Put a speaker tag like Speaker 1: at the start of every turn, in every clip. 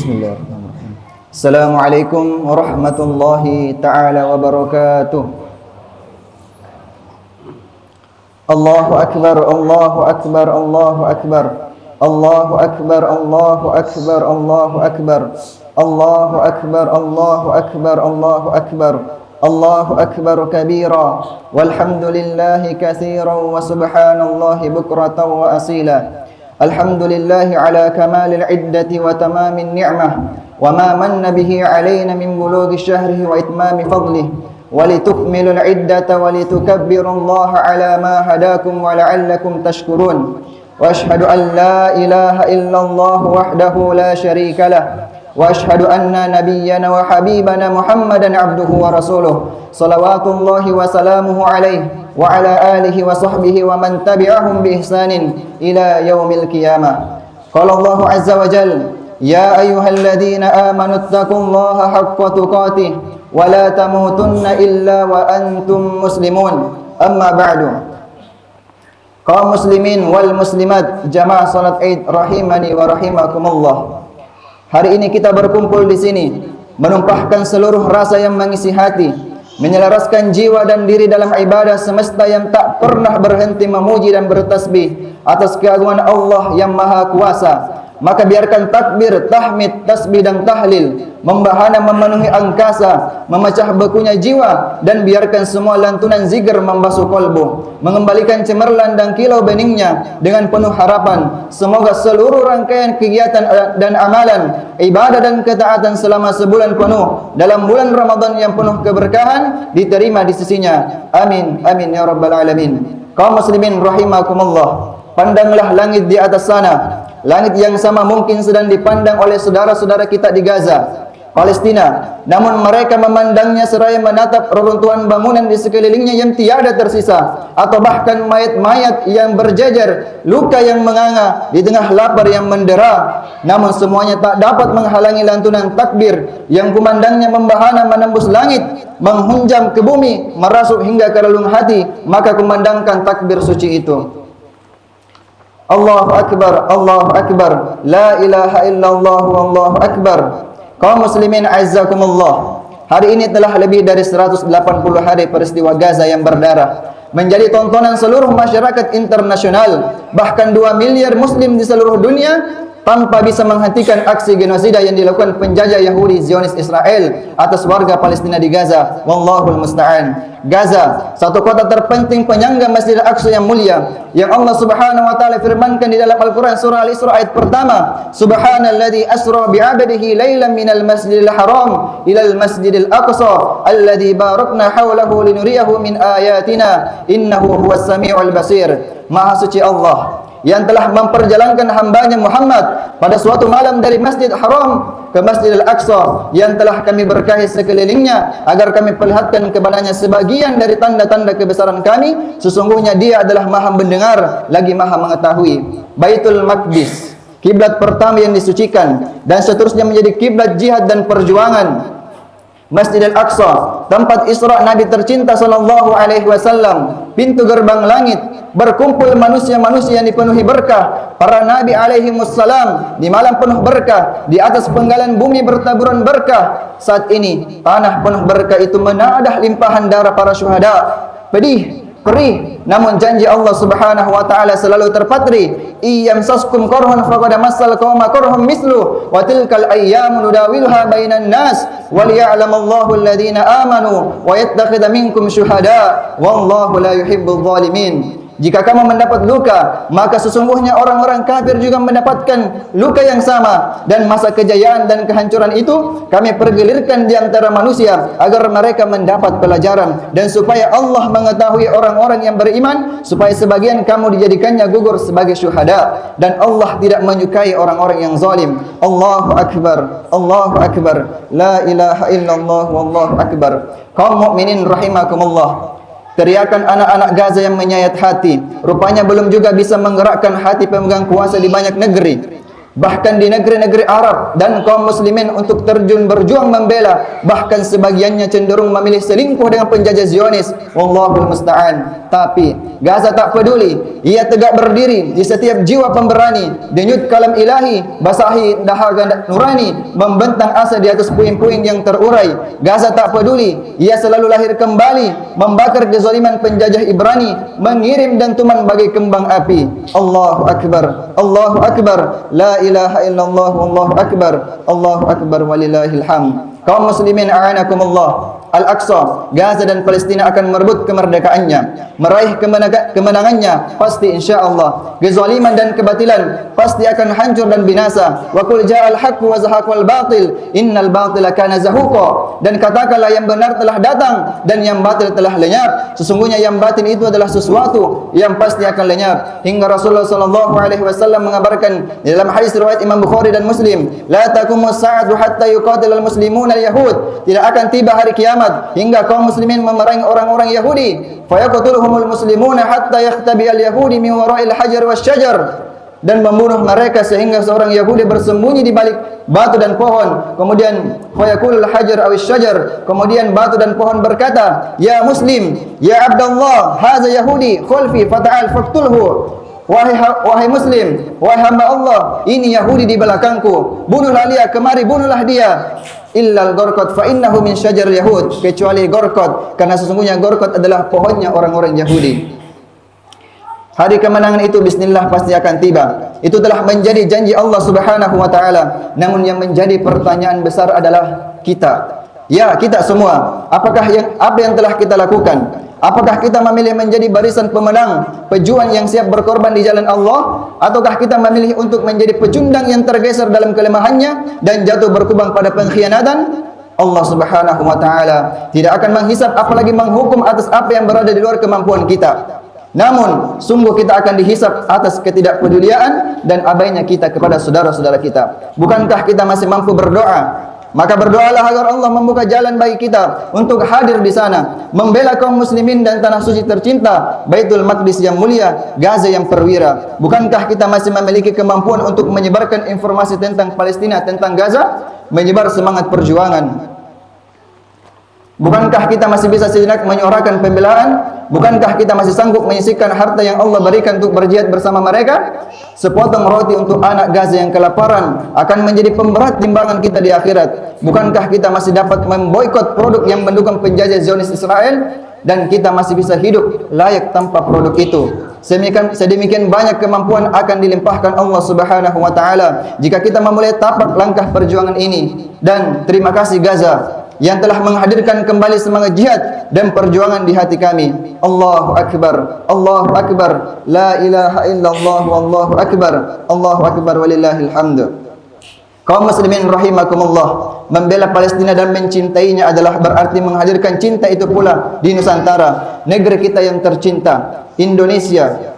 Speaker 1: Bismillahirrahmanirrahim. Assalamualaikum warahmatullahi ta'ala wabarakatuh. Allahu akbar, Allahu akbar, Allahu akbar. Allahu akbar, Allahu akbar, Allahu akbar. Allahu akbar, Allahu akbar, Allahu akbar. Allahu akbar kabira. Walhamdulillahi katsiran wa subhanallahi bukratan wa asila. Alhamdulillahi ala kamalil iddati wa tamamin ni'mah wa ma manna bihi alayna min bulughi syahrihi wa itmami fadlihi wa litukmilul iddata wa litukabbirullaha ala ma hadakum wa la'allakum tashkurun. Wa ashhadu an la ilaha illallah wahdahu la syarika lah wa ashhadu anna nabiyyana wa habibana Muhammadan abduhu wa rasuluh salawatullahi wa salamuhu alaihi wa ala alihi wa sahbihi wa man tabi'ahum bi ihsanin ila yaumil qiyamah. Qala Allahu azza wa jalla ya ayyuhalladzina amanu taqullaha haqqa tuqatih wa la tamutunna illa wa antum muslimun. Amma ba'du. Kaum muslimin wal muslimat jamaah salat Id rahimani wa rahimakumullah. Hari ini kita berkumpul di sini menumpahkan seluruh rasa yang mengisi hati, menyelaraskan jiwa dan diri dalam ibadah semesta yang tak pernah berhenti memuji dan bertasbih atas keagungan Allah yang Maha Kuasa. Maka biarkan takbir, tahmid, tasbih dan tahlil membahana memenuhi angkasa, memecah bekunya jiwa, dan biarkan semua lantunan zikir membasuh kolbu, mengembalikan cemerlang dan kilau beningnya dengan penuh harapan. Semoga seluruh rangkaian kegiatan dan amalan, ibadah dan ketaatan selama sebulan penuh dalam bulan Ramadan yang penuh keberkahan diterima di sisinya. Amin, amin ya rabbal alamin. Kaum muslimin rahimakumullah, pandanglah langit di atas sana. Langit yang sama mungkin sedang dipandang oleh saudara-saudara kita di Gaza, Palestina. Namun mereka memandangnya seraya menatap reruntuhan bangunan di sekelilingnya yang tiada tersisa, atau bahkan mayat-mayat yang berjajar, luka yang menganga di tengah lapar yang mendera. Namun semuanya tak dapat menghalangi lantunan takbir yang kumandangnya membahana menembus langit, menghunjam ke bumi, merasuk hingga ke relung hati. Maka kumandangkan takbir suci itu. Allahu akbar, Allahu akbar, la ilaha illallah, wallahu akbar. Kaum muslimin azzakumullah, hari ini telah lebih dari 180 hari peristiwa Gaza yang berdarah menjadi tontonan seluruh masyarakat internasional, bahkan 2 miliar muslim di seluruh dunia, tanpa bisa menghentikan aksi genosida yang dilakukan penjajah Yahudi Zionis Israel atas warga Palestina di Gaza. Wallahul musta'an. Gaza, satu kota terpenting penyangga Masjid Al-Aqsa yang mulia, yang Allah Subhanahu wa taala firmankan di dalam Al-Qur'an surah Al-Isra ayat pertama, Subhanalladzi asra bi'abdihi lailan minal masjidil haram ilal masjidil aqsa alladzi barakna haulahu linuriyahu min ayatina innahu huwas samiul basir. Maha suci Allah yang telah memperjalankan hambanya Muhammad pada suatu malam dari Masjid Haram ke Masjid Al-Aqsa yang telah kami berkahi sekelilingnya agar kami perlihatkan kepadanya sebagian dari tanda-tanda kebesaran kami. Sesungguhnya dia adalah maha mendengar lagi maha mengetahui. Baitul Maqdis, kiblat pertama yang disucikan dan seterusnya menjadi kiblat jihad dan perjuangan. Masjid Al-Aqsa, tempat Isra Nabi tercinta sallallahu alaihi wasallam, pintu gerbang langit, berkumpul manusia-manusia yang dipenuhi berkah, para nabi alaihi wassalam di malam penuh berkah, di atas penggalan bumi bertaburan berkah. Saat ini tanah penuh berkah itu menadah limpahan darah para syuhada. Pedih, perih, namun janji Allah Subhanahu wa taala selalu terpatri. Iyamsaskum qarhun faqad massal qauma qarhum mislu wa tilkal ayyamu nudawiluha bainan nas wal ya'lamallahu alladhina amanu wa yattakhidha minkum syuhada wallahu la yuhibbul zalimin. Jika kamu mendapat luka, maka sesungguhnya orang-orang kafir juga mendapatkan luka yang sama, dan masa kejayaan dan kehancuran itu kami pergilirkan di antara manusia agar mereka mendapat pelajaran, dan supaya Allah mengetahui orang-orang yang beriman, supaya sebagian kamu dijadikannya gugur sebagai syuhada, dan Allah tidak menyukai orang-orang yang zalim. Allahu akbar, Allahu akbar, la ilaha illallah, wallahu akbar. Kaum mukminin rahimakumullah, teriakan anak-anak Gaza yang menyayat hati rupanya belum juga bisa menggerakkan hati pemegang kuasa di banyak negeri. bahkan di negeri-negeri Arab dan kaum muslimin untuk terjun berjuang membela, bahkan sebagiannya cenderung memilih selingkuh dengan penjajah Zionis. Wallahul musta'an. Tapi Gaza tak peduli, ia tegak berdiri di setiap jiwa pemberani, denyut kalam ilahi, basahi dahaga nurani, membentang asa di atas puing-puing yang terurai. Gaza tak peduli, ia selalu lahir kembali, membakar kezaliman penjajah Ibrani, mengirim dentuman bagai kembang api. Allahu Akbar, Allahu Akbar, la ilaha illallah, wallahu akbar, Allahu akbar walillahil hamd. Kaum muslimin a'anakumullah, Al-Aqsa, Gaza dan Palestina akan merebut kemerdekaannya, meraih kemenangannya pasti insyaallah. Kezaliman dan kebatilan pasti akan hancur dan binasa. Wa qul ja'al haqqu wa zahaqal batil, innal batila kana zahuqa. Dan katakanlah yang benar telah datang dan yang batil telah lenyap. Sesungguhnya yang batin itu adalah sesuatu yang pasti akan lenyap. Hingga Rasulullah sallallahu alaihi wasallam mengabarkan dalam hadis riwayat Imam Bukhari dan Muslim, la taqumus sa'atu hatta yuqatilal muslimuna al-yahud. Tidak akan tiba hari kiamat hingga kaum muslimin memerangi orang-orang Yahudi. Fayaqtuluhumul muslimuna hatta yakhtabi al-yahudi min wara'il hajar wasyajar. Dan membunuh mereka sehingga seorang Yahudi bersembunyi di balik batu dan pohon. Kemudian fayaqulul hajar awis syajar. Kemudian batu dan pohon berkata, "Ya Muslim, ya Abdullah, hadza Yahudi khalfi fata'al faqtulhu." Wahai Muslim, wahai hamba Allah, ini Yahudi di belakangku, bunuhlah dia, kemari bunuhlah dia. Illal gorkot fa innahu min syajar Yahud, kecuali gorkot, karena sesungguhnya gorkot adalah pohonnya orang-orang Yahudi. Hari kemenangan itu bismillah pasti akan tiba. Itu telah menjadi janji Allah Subhanahu wa taala. Namun yang menjadi pertanyaan besar adalah kita. Ya, kita semua. Apa yang telah kita lakukan? Apakah kita memilih menjadi barisan pemenang, pejuang yang siap berkorban di jalan Allah, ataukah kita memilih untuk menjadi pecundang yang tergeser dalam kelemahannya dan jatuh berkubang pada pengkhianatan? Allah Subhanahu wa taala tidak akan menghisap apalagi menghukum atas apa yang berada di luar kemampuan kita. Namun sungguh kita akan dihisap atas ketidakpedulian dan abainya kita kepada saudara-saudara kita. Bukankah kita masih mampu berdoa? Maka berdoalah agar Allah membuka jalan bagi kita untuk hadir di sana, membela kaum muslimin dan tanah suci tercinta, Baitul Maqdis yang mulia, Gaza yang perwira. Bukankah kita masih memiliki kemampuan untuk menyebarkan informasi tentang Palestina, tentang Gaza, menyebar semangat perjuangan? Bukankah kita masih bisa sejenak menyuarakan pembelaan? Bukankah kita masih sanggup menyisihkan harta yang Allah berikan untuk berjihad bersama mereka? Sepotong roti untuk anak Gaza yang kelaparan akan menjadi pemberat timbangan kita di akhirat. Bukankah kita masih dapat memboikot produk yang mendukung penjajah Zionis Israel? Dan kita masih bisa hidup layak tanpa produk itu. Sedemikian banyak kemampuan akan dilimpahkan Allah Subhanahu wa taala jika kita memulai tapak langkah perjuangan ini. Dan terima kasih Gaza yang telah menghadirkan kembali semangat jihad dan perjuangan di hati kami. Allahu Akbar, Allahu Akbar, la ilaha illallah, wallahu akbar, Allahu Akbar walillahil hamd. Kaum muslimin rahimakumullah, membela Palestina dan mencintainya adalah berarti menghadirkan cinta itu pula di Nusantara, negeri kita yang tercinta. Indonesia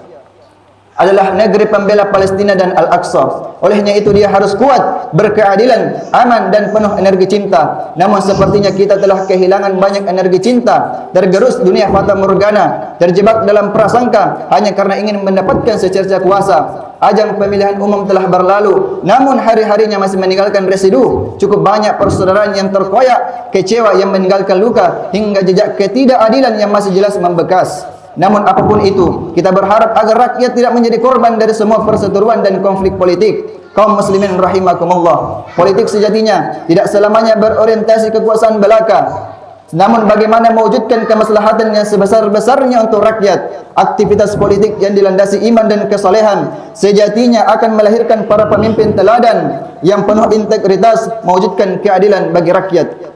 Speaker 1: adalah negeri pembela Palestina dan Al-Aqsa. Olehnya itu dia harus kuat, berkeadilan, aman dan penuh energi cinta. Namun sepertinya kita telah kehilangan banyak energi cinta, tergerus dunia fata morgana, terjebak dalam prasangka hanya karena ingin mendapatkan secerca kuasa. Ajang pemilihan umum telah berlalu, namun hari-harinya masih meninggalkan residu. Cukup banyak persaudaraan yang terkoyak, kecewa yang meninggalkan luka, hingga jejak ketidakadilan yang masih jelas membekas. Namun apapun itu, kita berharap agar rakyat tidak menjadi korban dari semua perseteruan dan konflik politik. Kaum muslimin rahimakumullah, politik sejatinya tidak selamanya berorientasi kekuasaan belaka. Namun bagaimana mewujudkan kemaslahatan yang sebesar-besarnya untuk rakyat? Aktivitas politik yang dilandasi iman dan kesalehan sejatinya akan melahirkan para pemimpin teladan yang penuh integritas, mewujudkan keadilan bagi rakyat.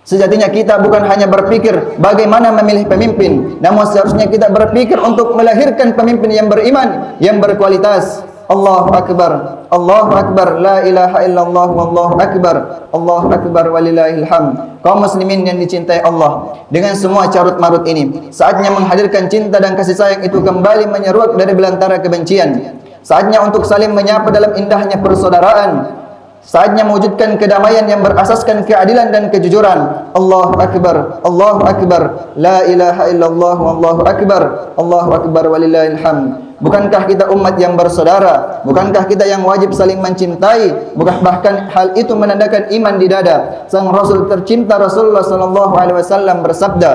Speaker 1: Sejatinya kita bukan hanya berpikir bagaimana memilih pemimpin, namun seharusnya kita berpikir untuk melahirkan pemimpin yang beriman, yang berkualitas. Allahu Akbar, Allahu Akbar, la ilaha illallah, wallahu akbar, Allahu Akbar walillahil hamd. Kaum muslimin yang dicintai Allah, dengan semua carut marut ini, saatnya menghadirkan cinta dan kasih sayang itu kembali menyeruak dari belantara kebencian. Saatnya untuk saling menyapa dalam indahnya persaudaraan. Saatnya mewujudkan kedamaian yang berasaskan keadilan dan kejujuran. Allahu Akbar, Allahu Akbar, la ilaha illallah, wallahu akbar, Allahu Akbar walillahil hamd. Bukankah kita umat yang bersaudara? Bukankah kita yang wajib saling mencintai? Bukan bahkan hal itu menandakan iman di dada. Sang Rasul tercinta Rasulullah sallallahu alaihi wasallam bersabda,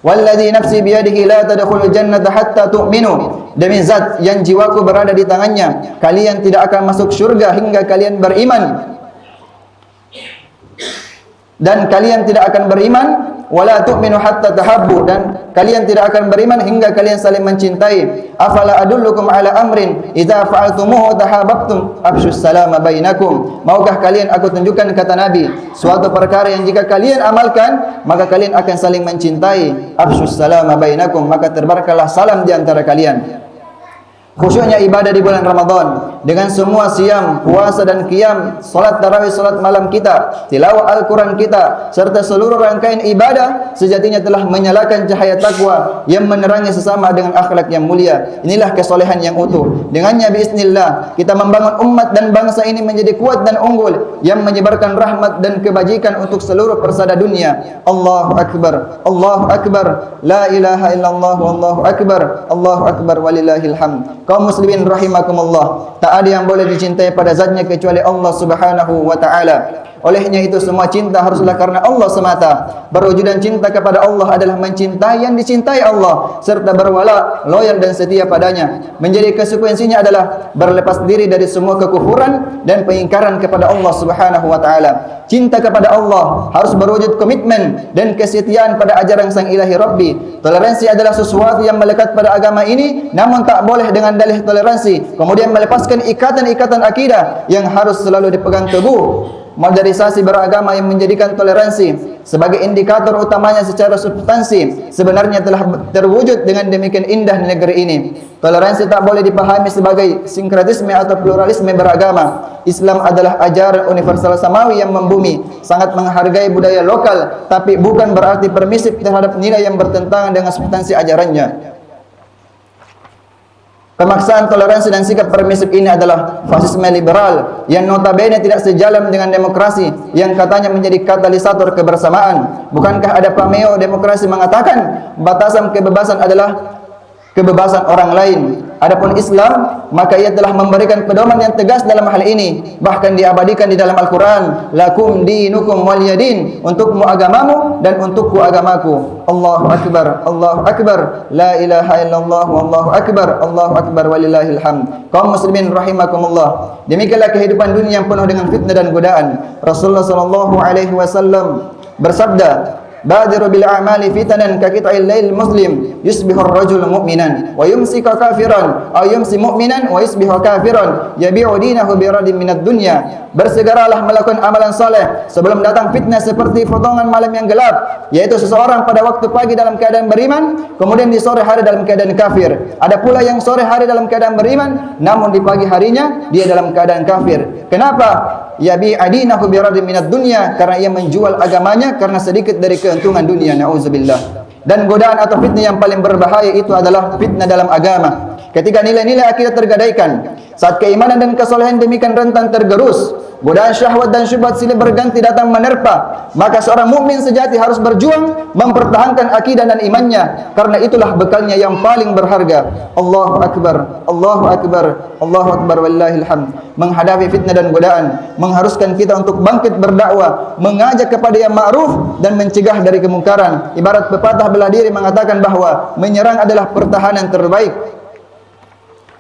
Speaker 1: "Walladzi nafsi biyadihi la tadkhulul jannata hatta tu'minu." Demi zat yang jiwaku berada di tangannya, kalian tidak akan masuk surga hingga kalian beriman. Dan kalian tidak akan beriman, wala tu'minu hatta tahabbu, dan kalian tidak akan beriman hingga kalian saling mencintai. Afala adullukum ala amrin idza fa'altumuhu tahabbtum afshus salama bainakum. Maukah kalian aku tunjukkan, kata Nabi, suatu perkara yang jika kalian amalkan maka kalian akan saling mencintai. Afshus salama bainakum, maka terbarkalah salam di antara kalian. Khusyuknya ibadah di bulan Ramadan dengan semua siam, puasa dan qiyam, salat tarawih, salat malam kita, tilawah Al-Quran kita, serta seluruh rangkaian ibadah sejatinya telah menyalakan cahaya takwa yang menerangi sesama dengan akhlak yang mulia. Inilah kesolehan yang utuh. Dengannya biiznillah kita membangun umat dan bangsa ini menjadi kuat dan unggul yang menyebarkan rahmat dan kebajikan untuk seluruh persada dunia. Allahu Akbar, Allahu Akbar, la ilaha illallah, wallahu akbar, Allahu Akbar walillahil hamd. Kaum muslimin rahimakumullah, tak ada yang boleh dicintai pada zatnya kecuali Allah Subhanahu wa taala. Olehnya itu semua cinta haruslah karena Allah semata. Berwujudan cinta kepada Allah adalah mencintai yang dicintai Allah serta berwala, loyal dan setia padanya. Menjadi konsekuensinya adalah berlepas diri dari semua kekufuran dan pengingkaran kepada Allah Subhanahu wa taala. Cinta kepada Allah harus berwujud komitmen dan kesetiaan pada ajaran Sang Ilahi Rabbi. Toleransi adalah sesuatu yang melekat pada agama ini, namun tak boleh dengan dalih toleransi kemudian melepaskan ikatan-ikatan akidah yang harus selalu dipegang teguh. Modernisasi beragama yang menjadikan toleransi sebagai indikator utamanya secara substansi sebenarnya telah terwujud dengan demikian indah di negeri ini. Toleransi tak boleh dipahami sebagai sinkretisme atau pluralisme beragama. Islam adalah ajaran universal samawi yang membumi, sangat menghargai budaya lokal, tapi bukan berarti permisif terhadap nilai yang bertentangan dengan substansi ajarannya. Pemaksaan toleransi dan sikap permisif ini adalah fasisme liberal yang notabene tidak sejalan dengan demokrasi yang katanya menjadi katalisator kebersamaan. Bukankah ada pameo demokrasi mengatakan batasan kebebasan adalah kebebasan orang lain? Adapun Islam, maka ia telah memberikan pedoman yang tegas dalam hal ini, bahkan diabadikan di dalam Al-Quran, lakum dinukum waliyadin, untukmu agamamu dan untukku agamaku. Allahu Akbar, Allahu Akbar, la ilaha illallah, wallahu akbar, Allahu Akbar walillahil hamd. Kaum muslimin rahimakumullah, demikianlah kehidupan dunia yang penuh dengan fitnah dan godaan. Rasulullah sallallahu alaihi wasallam bersabda, badiru bil a'mali fitanan ka qita'il lail muslim yusbihu ar-rajulu mu'minan wa yumsi kafiran aw yumsi mu'minan wa yusbihu kafiran yabi'u dinahu bi radin minad dunya. Bersegeralah melakukan amalan saleh sebelum datang fitnah seperti potongan malam yang gelap, yaitu seseorang pada waktu pagi dalam keadaan beriman, kemudian di sore hari dalam keadaan kafir. Ada pula yang sore hari dalam keadaan beriman, namun di pagi harinya dia dalam keadaan kafir. Kenapa? Yabi adinahu bi radin minad dunya, karena ia menjual agamanya karena sedikit dari keuntungan dunia. Nauzubillah. Dan godaan atau fitnah yang paling berbahaya itu adalah fitnah dalam agama. Ketika nilai-nilai akidah tergadaikan, saat keimanan dan kesolehan demikian rentan tergerus, godaan syahwat dan syubhat silih berganti datang menerpa, maka seorang mukmin sejati harus berjuang mempertahankan akidah dan imannya, karena itulah bekalnya yang paling berharga. Allahu Akbar, Allahu Akbar, Allahu Akbar wallahil hamd. Menghadapi fitnah dan godaan mengharuskan kita untuk bangkit berdakwah, mengajak kepada yang ma'ruf dan mencegah dari kemungkaran. Ibarat pepatah bela diri mengatakan bahwa menyerang adalah pertahanan terbaik.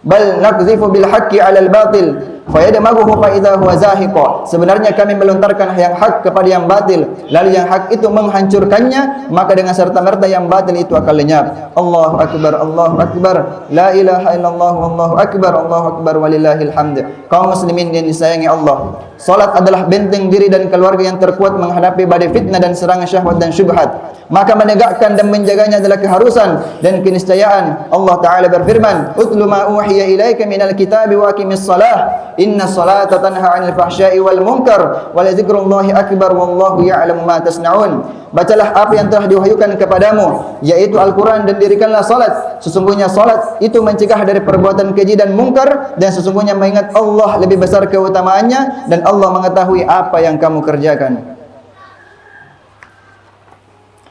Speaker 1: Bal naqzifu bil haqqi 'alal batil fayadmaghuhu fa idza huwa zahiqa. Sebenarnya kami melontarkan yang hak kepada yang batil, lalu yang hak itu menghancurkannya, maka dengan serta-merta yang batil itu akan lenyap. Allahu Akbar, Allahu Akbar, la ilaha illallah, wallahu akbar, Allahu Akbar walillahil hamd. Kaum muslimin yang disayangi Allah, salat adalah benteng diri dan keluarga yang terkuat menghadapi badai fitnah dan serangan syahwat dan syubhat. Maka menegakkan dan menjaganya adalah keharusan dan keniscayaan. Allah Ta'ala berfirman, utlu ma uhiya ilaika minal kitabi wa aqimis salah Inna salata tanha 'anil fahsya'i wal munkar wa la dzikrullahi akbar wallahu ya'lamu ma tasna'un. Bacalah apa yang telah diwahyukan kepadamu, yaitu Al-Quran, dan dirikanlah salat. Sesungguhnya salat itu mencegah dari perbuatan keji dan mungkar, dan sesungguhnya mengingat Allah lebih besar keutamaannya, dan Allah mengetahui apa yang kamu kerjakan.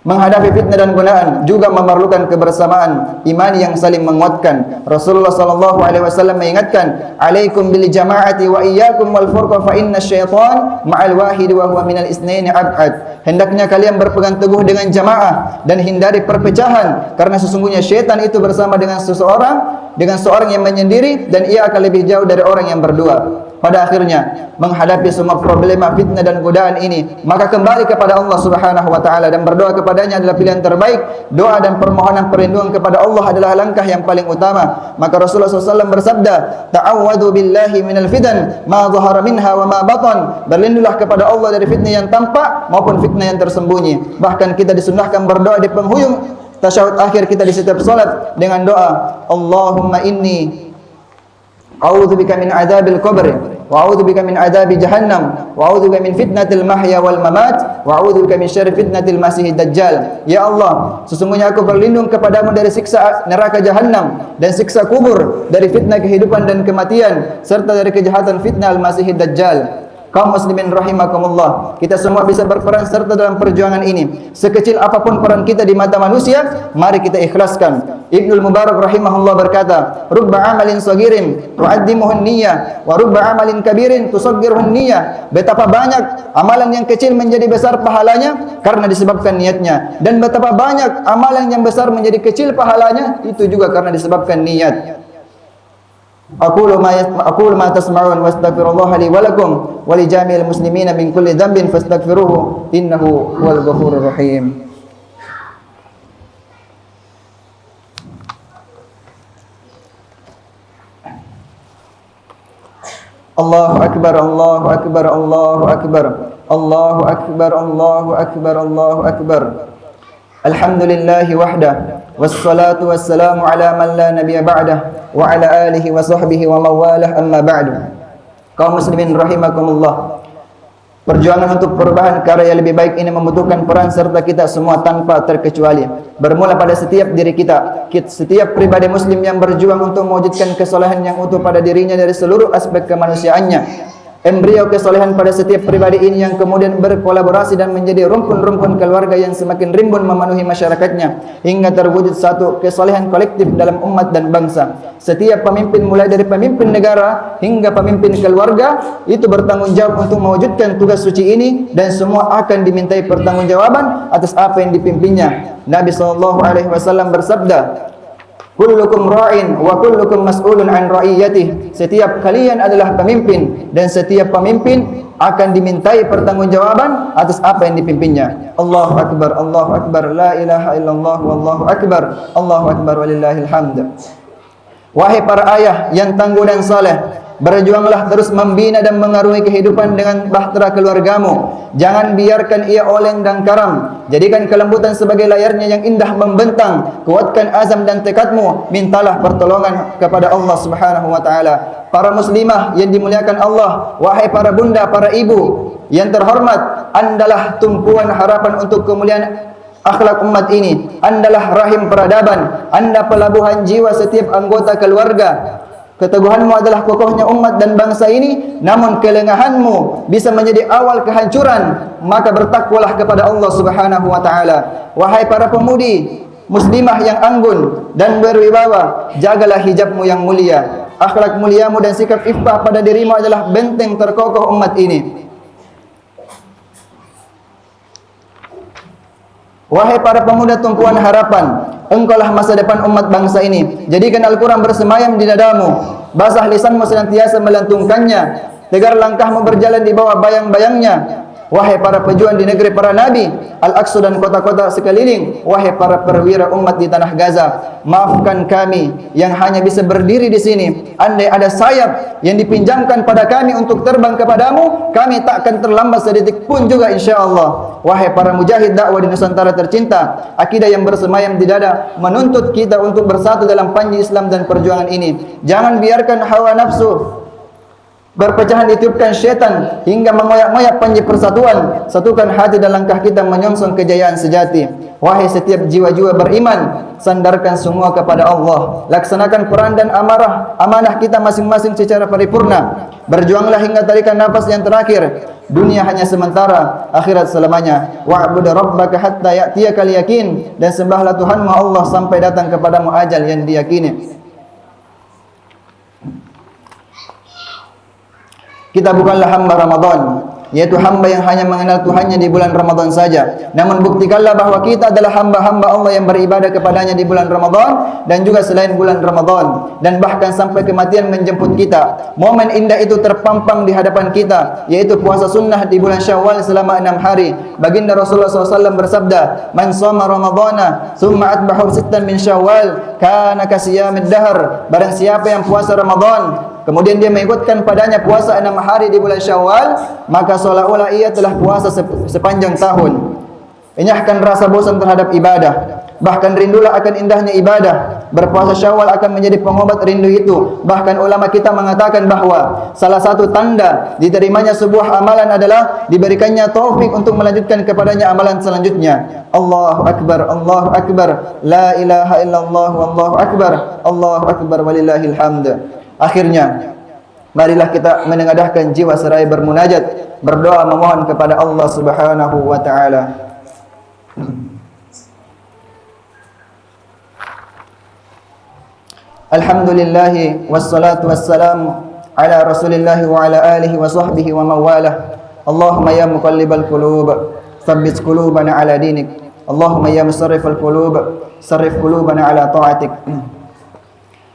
Speaker 1: Menghadapi fitnah dan godaan juga memerlukan kebersamaan, iman yang saling menguatkan. Rasulullah sallallahu alaihi wasallam mengingatkan, "Alaikum bil jama'ati wa iyyakum wal furqa fa inna syaitan ma'al wahid wa huwa minal itsnaini ab'ad." Hendaknya kalian berpegang teguh dengan jamaah dan hindari perpecahan, karena sesungguhnya syaitan itu bersama dengan seorang yang menyendiri, dan ia akan lebih jauh dari orang yang berdua. Pada akhirnya, menghadapi semua problema fitnah dan godaan ini, maka kembali kepada Allah Subhanahu wa taala dan berdoa kepadanya adalah pilihan terbaik. Doa dan permohonan perlindungan kepada Allah adalah langkah yang paling utama. Maka Rasulullah SAW bersabda, "Ta'awwadu billahi minal fitan ma dhahara minha wa ma batan." Berlindunglah kepada Allah dari fitnah yang tampak maupun fitnah yang tersembunyi. Bahkan kita disunnahkan berdoa di penghujung tasyahud akhir kita di setiap salat dengan doa, "Allahumma inni a'udzubika min adzabil qabr wa a'udzubika min adzabi jahannam wa a'udzubika min fitnatil mahya wal mamat wa a'udzubika min syarri fitnatil masiihid dajjal." Ya Allah, sesungguhnya aku berlindung kepadamu dari siksa neraka jahannam dan siksa kubur, dari fitnah kehidupan dan kematian, serta dari kejahatan fitnah al-masiihid dajjal. Kaum muslimin rahimakumullah, kita semua bisa berperan serta dalam perjuangan ini. Sekecil apapun peran kita di mata manusia, mari kita ikhlaskan. Ibnul Mubarak rahimahullah berkata, "Rubba amalin sagirin tu'addimuhun niyyah wa rubba amalin kabirin tusaggirhun niyyah." Betapa banyak amalan yang kecil menjadi besar pahalanya karena disebabkan niatnya, dan betapa banyak amalan yang besar menjadi kecil pahalanya itu juga karena disebabkan niat. Aqulu ma tasma'un wastaghfirullaha li wa lakum wa li jami'il muslimina min kulli dhanbin fastaghfiruhu innahu huwal ghafurur rahim. Allahu akbar, Allahu akbar, Allahu akbar, Allahu akbar, Allahu akbar, Allahu akbar. Alhamdulillahi wahdah, wassalatu wassalamu ala man la nabiyya ba'dah wa ala alihi wa sahbihi wa mawalah, amma ba'du. Kaum muslimin rahimakumullah, perjuangan untuk perubahan karya lebih baik ini membutuhkan peran serta kita semua tanpa terkecuali. Bermula pada setiap diri kita, setiap pribadi muslim yang berjuang untuk mewujudkan kesalehan yang utuh pada dirinya dari seluruh aspek kemanusiaannya. Embrio kesalehan pada setiap pribadi ini yang kemudian berkolaborasi dan menjadi rumpun-rumpun keluarga yang semakin rimbun memenuhi masyarakatnya, hingga terwujud satu kesalehan kolektif dalam umat dan bangsa. Setiap pemimpin, mulai dari pemimpin negara hingga pemimpin keluarga, itu bertanggung jawab untuk mewujudkan tugas suci ini, dan semua akan dimintai pertanggungjawaban atas apa yang dipimpinnya. Nabi SAW bersabda, "Kullukum ra'in wa kullukum mas'ulun an ra'iyatih." Setiap kalian adalah pemimpin, dan setiap pemimpin akan dimintai pertanggungjawaban atas apa yang dipimpinnya. Allahu akbar, Allahu akbar, la ilaha illallah wallahu akbar, Allahu akbar walillahil hamd. Wahai para ayah yang tangguh dan saleh, berjuanglah terus membina dan mengarungi kehidupan dengan bahtera keluargamu. Jangan biarkan ia oleng dan karam. Jadikan kelembutan sebagai layarnya yang indah membentang. Kuatkan azam dan tekadmu. Mintalah pertolongan kepada Allah Subhanahu wa taala. Para muslimah yang dimuliakan Allah, wahai para bunda, para ibu yang terhormat, andalah tumpuan harapan untuk kemuliaan akhlak umat ini. Andalah rahim peradaban, Anda pelabuhan jiwa setiap anggota keluarga. Keteguhanmu adalah kokohnya umat dan bangsa ini, namun kelengahanmu bisa menjadi awal kehancuran. Maka bertakwalah kepada Allah Subhanahu wa taala. Wahai para pemudi muslimah yang anggun dan berwibawa, jagalah hijabmu yang mulia. Akhlak muliamu dan sikap iffah pada dirimu adalah benteng terkokoh umat ini. Wahai para pemuda tumpuan harapan, engkaulah masa depan umat bangsa ini. Jadikan Al-Quran bersemayam di dadamu, basah lisanmu senantiasa melantungkannya, tegar langkahmu berjalan di bawah bayang-bayangnya. Wahai para pejuang di negeri para nabi, Al-Aqsa dan kota-kota sekeliling, wahai para perwira umat di tanah Gaza, maafkan kami yang hanya bisa berdiri di sini. Andai ada sayap yang dipinjamkan pada kami untuk terbang kepadamu, kami tak akan terlambat sedetik pun juga insya-Allah. Wahai para mujahid dakwah di Nusantara tercinta, akidah yang bersemayam di dada menuntut kita untuk bersatu dalam panji Islam dan perjuangan ini. Jangan biarkan hawa nafsu Berpecahan ditiupkan syaitan hingga mengoyak-ngoyak panji persatuan. Satukan hati dan langkah kita menyongsong kejayaan sejati. Wahai setiap jiwa-jiwa beriman, sandarkan semua kepada Allah. Laksanakan peran dan amanah kita masing-masing secara paripurna. Berjuanglah hingga tarikan nafas yang terakhir. Dunia hanya sementara, akhirat selamanya. Wa'bud rabbaka hatta ya'tiyakal yakin, dan sembahlah Tuhanmu Allah sampai datang kepadamu ajal yang diyakini. Kita bukanlah hamba Ramadan, yaitu hamba yang hanya mengenal Tuhannya di bulan Ramadan saja. Namun buktikanlah bahwa kita adalah hamba-hamba Allah yang beribadah kepadanya di bulan Ramadan dan juga selain bulan Ramadan, dan bahkan sampai kematian menjemput kita. Momen indah itu terpampang di hadapan kita, yaitu puasa sunnah di bulan Syawal selama 6 hari. Baginda Rasulullah SAW bersabda, "Man shoma Ramadhana thumma atbahu sittan min Syawal kana kasiyamid dahr." Barang siapa yang puasa Ramadan kemudian dia mengikutkan padanya puasa 6 hari di bulan Syawal, maka seolah-olah ia telah puasa sepanjang tahun. Enyahkan rasa bosan terhadap ibadah. Bahkan rindulah akan indahnya ibadah. Berpuasa Syawal akan menjadi pengobat rindu itu. Bahkan ulama kita mengatakan bahwa salah satu tanda diterimanya sebuah amalan adalah diberikannya taufik untuk melanjutkan kepadanya amalan selanjutnya. Allahu Akbar, Allahu Akbar, la ilaha illallah, wallahu Akbar, Allahu Akbar walillahil hamd. Akhirnya, marilah kita menengadahkan jiwa seraya bermunajat, berdoa memohon kepada Allah Subhanahu wa taala. Alhamdulillah wassalatu wassalamu ala Rasulillah wa ala alihi wa sahbihi wa mawalah. Allahumma ya muqallibal qulub, tsabbit qulubana ala dinik. Allahumma ya musarrifal qulub, sarrif qulubana ala ta'atik.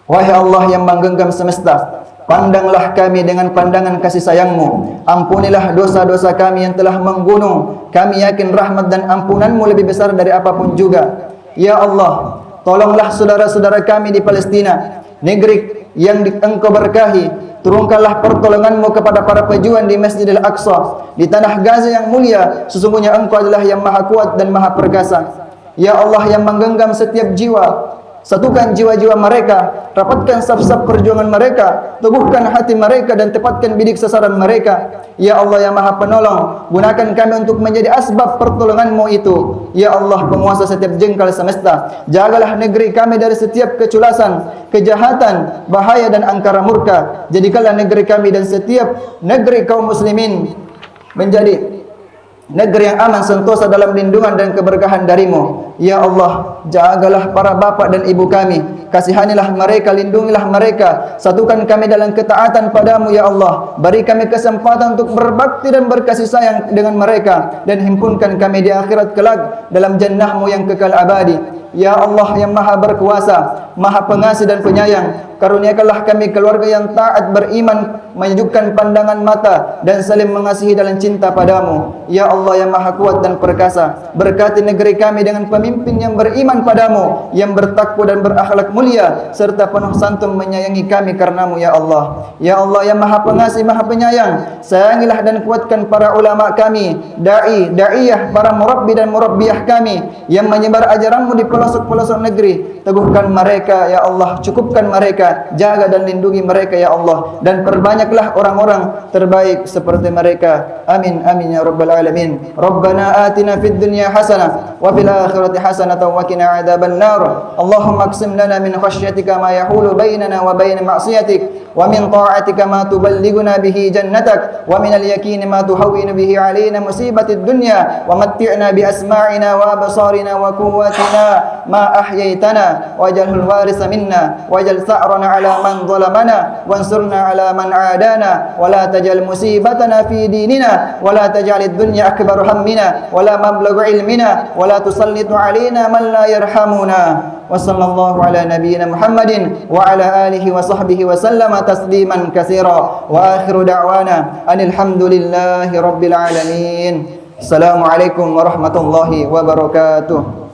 Speaker 1: Wahai Allah yang menggenggam semesta, pandanglah kami dengan pandangan kasih sayang-Mu. Ampunilah dosa-dosa kami yang telah menggunung. Kami yakin rahmat dan ampunan-Mu lebih besar dari apapun juga. Ya Allah, tolonglah saudara-saudara kami di Palestina, negeri yang Engkau berkahi. Turunkanlah pertolongan-Mu kepada para pejuang di Masjidil Aqsa, di tanah Gaza yang mulia. Sesungguhnya Engkau adalah yang maha kuat dan maha perkasa. Ya Allah yang menggenggam setiap jiwa, satukan jiwa-jiwa mereka, rapatkan saf-saf perjuangan mereka, teguhkan hati mereka dan tepatkan bidik sasaran mereka. Ya Allah yang Maha Penolong, gunakan kami untuk menjadi asbab pertolongan-Mu itu. Ya Allah penguasa setiap jengkal semesta, jagalah negeri kami dari setiap keculasan, kejahatan, bahaya dan angkara murka. Jadikanlah negeri kami dan setiap negeri kaum muslimin menjadi negeri yang aman sentosa dalam lindungan dan keberkahan dari-Mu. Ya Allah, jagalah para bapak dan ibu kami, kasihanilah mereka, lindungilah mereka, satukan kami dalam ketaatan pada-Mu ya Allah. Beri kami kesempatan untuk berbakti dan berkasih sayang dengan mereka, dan himpunkan kami di akhirat kelak dalam jannah-Mu yang kekal abadi. Ya Allah yang Maha berkuasa, Maha pengasih dan penyayang, karuniakanlah kami keluarga yang taat, beriman, menyejukkan pandangan mata dan saling mengasihi dalam cinta pada-Mu. Ya Allah yang Maha kuat dan perkasa, berkati negeri kami dengan pemimpin yang beriman pada-Mu, yang bertakwa dan berakhlak mulia, serta penuh santun menyayangi kami karena-Mu ya Allah. Ya Allah yang Maha pengasih, Maha penyayang, sayangilah dan kuatkan para ulama kami, da'iyah, para murabbi dan murabbiyah kami yang menyebar ajaran-Mu di pelosok-pelosok negeri. Teguhkan mereka ya Allah, cukupkan mereka, jaga dan lindungi mereka ya Allah, dan perbanyaklah orang-orang terbaik seperti mereka. Amin amin ya rabbal alamin. Rabbana atina fid dunya hasanah wa fil akhirati hasanah wa qina adzaban nar. Allahumma aqsim lana min khasyyatika ma yahulu bainana wa bain ma'siyatik, wa min ta'atika ma tuballighuna bihi jannatak, wa min al-yaqini ma tuhawwinu bihi alaina musibatid dunya, wa matti'na bi asma'ina wa absarina wa quwwatina ma ahyaitana, waj'alhu al-warisa minna, waj'al sa'rana 'ala man zalamana, wansurna 'ala man 'adana, wa la taj'al musibatana fi dinina, wa la taj'al ad-dunya akbar hammina, wa la mablagha ilmina, wa la tusallit 'alaina man la yarhamuna. Wa sallallahu ala nabiyyina Muhammadin wa ala alihi wa sahbihi wa sallama tasliman katsira. Wa akhiru da'wana anil hamdulillahi rabbil alamin. Assalamualaikum warahmatullahi wabarakatuh.